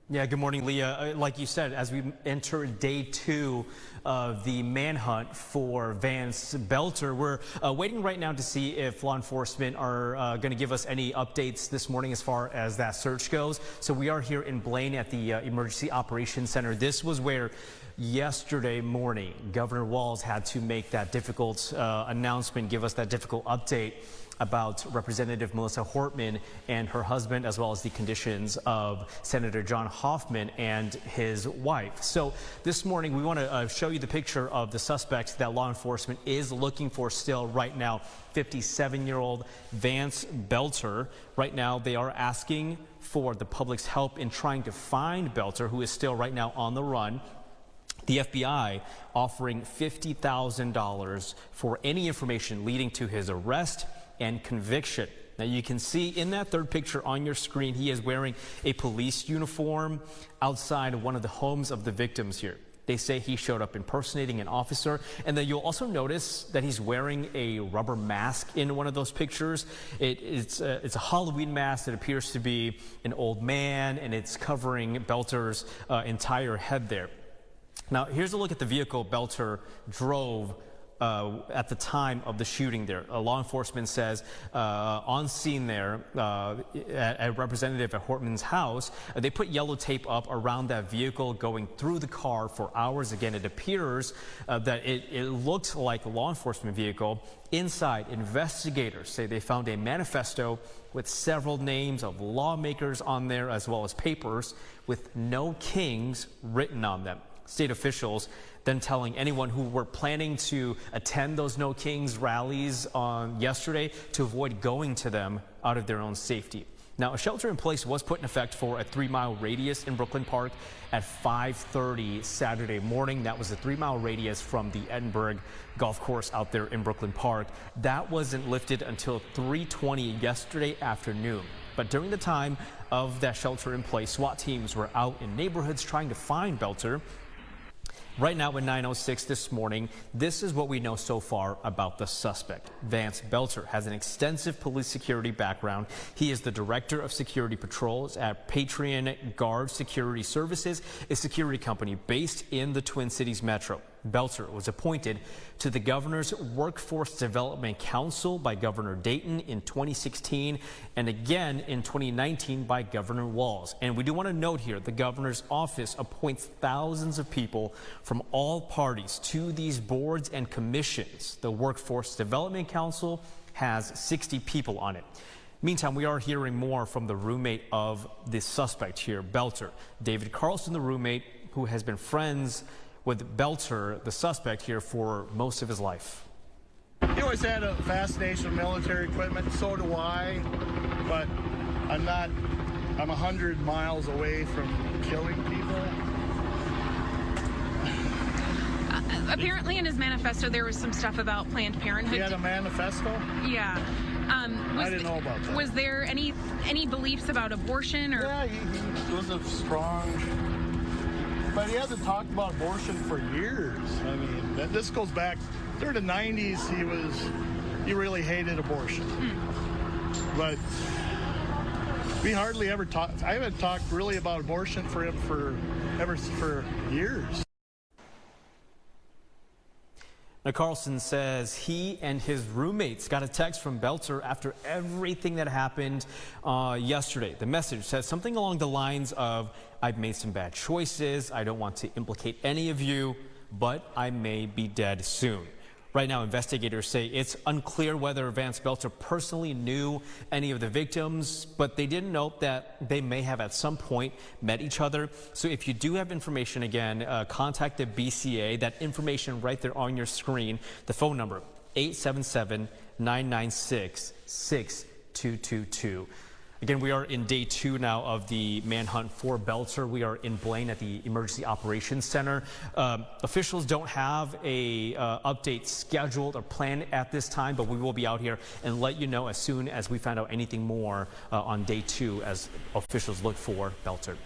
Yeah, good morning, Leah. Like you said, as we enter day 2 of the manhunt for Vance Boelter, we're waiting right now to see if law enforcement are going to give us any updates this morning as far as that search goes. So we are here in Blaine at the Emergency Operations Center. This was where yesterday morning Governor Walz had to make that difficult announcement, give us that difficult update about Representative Melissa Hortman and her husband, as well as the conditions of Senator John Hoffman and his wife. So this morning we want to show you the picture of the suspect that law enforcement is looking for still right now, 57-year-old Vance Boelter. Right now they are asking for the public's help in trying to find Boelter, who is still right now on the run. The FBI offering $50,000 for any information leading to his arrest and conviction. Now you can see in that third picture on your screen, he is wearing a police uniform outside one of the homes of the victims here. They say he showed up impersonating an officer, and then you'll also notice that he's wearing a rubber mask in one of those pictures. It's a Halloween mask that appears to be an old man, and it's covering Boelter's entire head there. Now here's a look at the vehicle Boelter drove at the time of the shooting there. Law enforcement says on scene there at a representative at Hortman's house, they put yellow tape up around that vehicle going through the car for hours. Again, it appears that it looked like a law enforcement vehicle. Inside, investigators say they found a manifesto with several names of lawmakers on there, as well as papers with no kings written on them. State officials then telling anyone who were planning to attend those No Kings rallies on yesterday to avoid going to them out of their own safety. Now, a shelter in place was put in effect for a 3-mile radius in Brooklyn Park at 5:30 Saturday morning. That was a 3-mile radius from the Edinburgh golf course out there in Brooklyn Park. That wasn't lifted until 3:20 yesterday afternoon. But during the time of that shelter in place, SWAT teams were out in neighborhoods trying to find Boelter. Right now at 9:06 this morning, this is what we know so far about the suspect. Vance Boelter has an extensive police security background. He is the director of security patrols at Patreon Guard Security Services, a security company based in the Twin Cities Metro. Boelter was appointed to the Governor's Workforce Development Council by Governor Dayton in 2016 and again in 2019 by Governor Walz. And we do want to note here, the governor's office appoints thousands of people from all parties to these boards and commissions. The Workforce Development Council has 60 people on it. Meantime, we are hearing more from the roommate of the suspect here, Boelter. David Carlson, the roommate, who has been friends with Boelter, the suspect here, for most of his life. He always had a fascination with military equipment, so do I, but I'm 100 miles away from killing people. Apparently in his manifesto there was some stuff about Planned Parenthood. He had a manifesto? Yeah. I didn't know about that. Was there any beliefs about abortion? Or? Yeah, he was a strong... But he hasn't talked about abortion for years. I mean, this goes back during the 90s. He really hated abortion. But we hardly ever talked. I haven't talked really about abortion for him for years. Now, Carlson says he and his roommates got a text from Boelter after everything that happened yesterday. The message says something along the lines of, "I've made some bad choices. I don't want to implicate any of you, but I may be dead soon." Right now, investigators say it's unclear whether Vance Boelter personally knew any of the victims, but they did note that they may have at some point met each other. So if you do have information, again, contact the BCA. That information right there on your screen, the phone number, 877-996-6222. Again, we are in day 2 now of the manhunt for Boelter. We are in Blaine at the Emergency Operations Center. Officials don't have a update scheduled or planned at this time, but we will be out here and let you know as soon as we find out anything more on day 2 as officials look for Boelter.